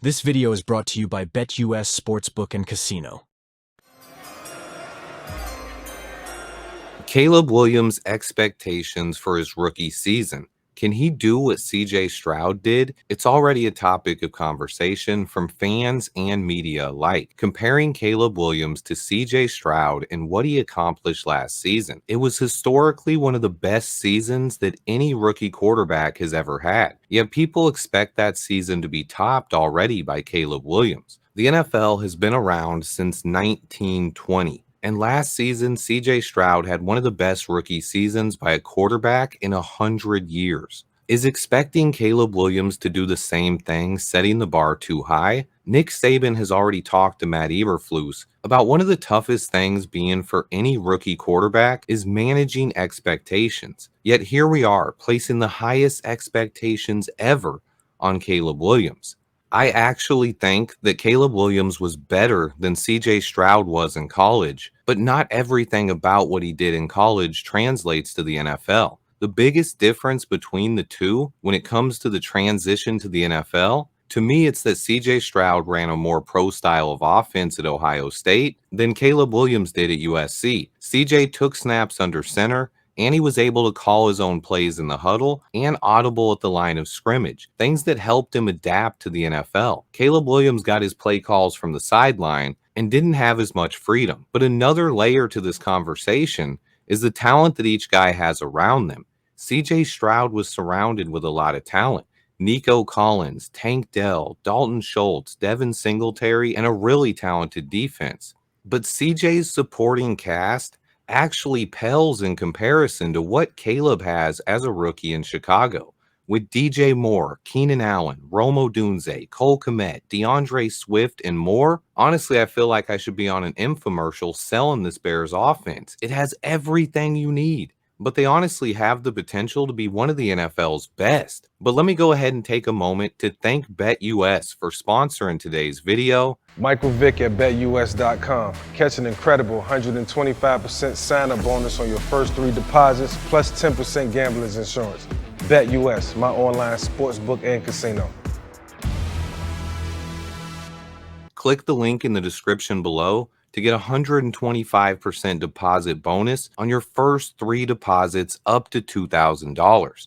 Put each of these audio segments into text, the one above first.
This video is brought to you by BetUS Sportsbook and Casino. Caleb Williams' expectations for his rookie season. Can he do what CJ Stroud did? It's already a topic of conversation from fans and media alike, comparing Caleb Williams to CJ Stroud and what he accomplished last season. It was historically one of the best seasons that any rookie quarterback has ever had. Yet people expect that season to be topped already by Caleb Williams. The NFL has been around since 1920. And last season, CJ Stroud had one of the best rookie seasons by a quarterback in 100 years. Is expecting Caleb Williams to do the same thing setting the bar too high? Nick Saban has already talked to Matt Eberflus about one of the toughest things being for any rookie quarterback is managing expectations. Yet here we are, placing the highest expectations ever on Caleb Williams. I actually think that Caleb Williams was better than CJ Stroud was in college, but not everything about what he did in college translates to the NFL. The biggest difference between the two when it comes to the transition to the NFL, to me, it's that CJ Stroud ran a more pro style of offense at Ohio State than Caleb Williams did at USC. CJ took snaps under center, and he was able to call his own plays in the huddle and audible at the line of scrimmage, things that helped him adapt to the NFL. Caleb Williams got his play calls from the sideline and didn't have as much freedom. But another layer to this conversation is the talent that each guy has around them. CJ Stroud was surrounded with a lot of talent. Nico Collins, Tank Dell, Dalton Schultz, Devin Singletary, and a really talented defense. But CJ's supporting cast actually pales in comparison to what Caleb has as a rookie in Chicago. With DJ Moore, Keenan Allen, Rome Odunze, Cole Kmet, DeAndre Swift, and more, honestly, I feel like I should be on an infomercial selling this Bears offense. It has everything you need, but they honestly have the potential to be one of the NFL's best. But let me go ahead and take a moment to thank BetUS for sponsoring today's video. Michael Vick at BetUS.com. Catch an incredible 125% sign-up bonus on your first 3 deposits, plus 10% gambler's insurance. BetUS, my online sportsbook and casino. Click the link in the description below to get a 125% deposit bonus on your first 3 deposits up to $2,000.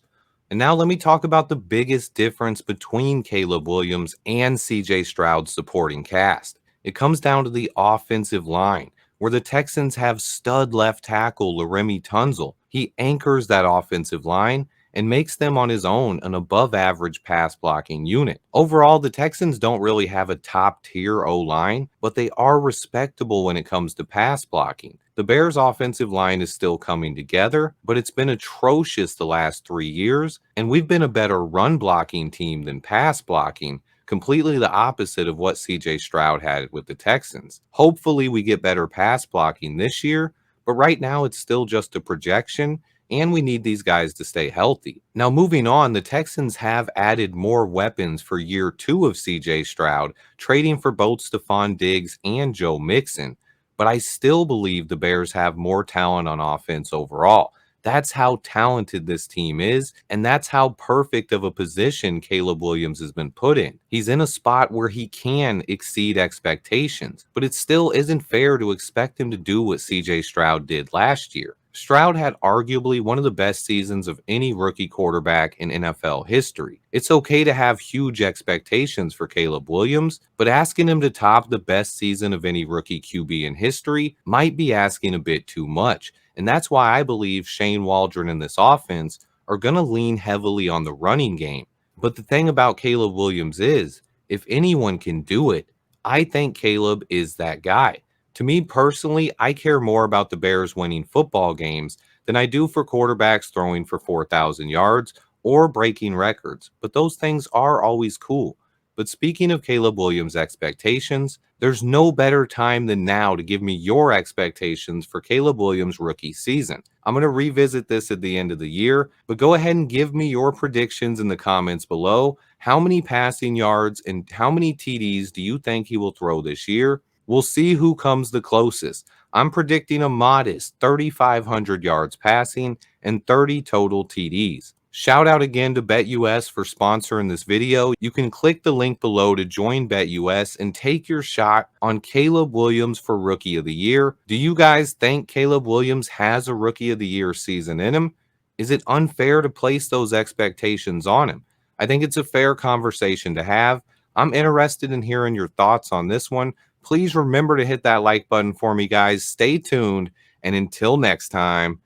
And now let me talk about the biggest difference between Caleb Williams and CJ Stroud's supporting cast. It comes down to the offensive line, where the Texans have stud left tackle Laremy Tunsil. He anchors that offensive line and makes them on his own an above-average pass-blocking unit. Overall, the Texans don't really have a top-tier O-line, but they are respectable when it comes to pass blocking. The Bears' offensive line is still coming together, but it's been atrocious the last 3 years, and we've been a better run-blocking team than pass-blocking, completely the opposite of what CJ Stroud had with the Texans. Hopefully, we get better pass blocking this year, but right now it's still just a projection, and we need these guys to stay healthy. Now, moving on, the Texans have added more weapons for year 2 of CJ Stroud, trading for both Stephon Diggs and Joe Mixon. But I still believe the Bears have more talent on offense overall. That's how talented this team is, and that's how perfect of a position Caleb Williams has been put in. He's in a spot where he can exceed expectations, but it still isn't fair to expect him to do what CJ Stroud did last year. Stroud had arguably one of the best seasons of any rookie quarterback in NFL history. It's okay to have huge expectations for Caleb Williams, but asking him to top the best season of any rookie QB in history might be asking a bit too much. And that's why I believe Shane Waldron and this offense are going to lean heavily on the running game. But the thing about Caleb Williams is, if anyone can do it, I think Caleb is that guy. To me personally, I care more about the Bears winning football games than I do for quarterbacks throwing for 4,000 yards or breaking records. But those things are always cool. But speaking of Caleb Williams' expectations, there's no better time than now to give me your expectations for Caleb Williams' rookie season. I'm going to revisit this at the end of the year, but go ahead and give me your predictions in the comments below. How many passing yards and how many TDs do you think he will throw this year? We'll see who comes the closest. I'm predicting a modest 3,500 yards passing and 30 total TDs. Shout out again to BetUS for sponsoring this video. You can click the link below to join BetUS and take your shot on Caleb Williams for Rookie of the Year. Do you guys think Caleb Williams has a Rookie of the Year season in him? Is it unfair to place those expectations on him? I think it's a fair conversation to have. I'm interested in hearing your thoughts on this one. Please remember to hit that like button for me, guys. Stay tuned, and until next time,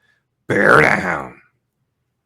bear down.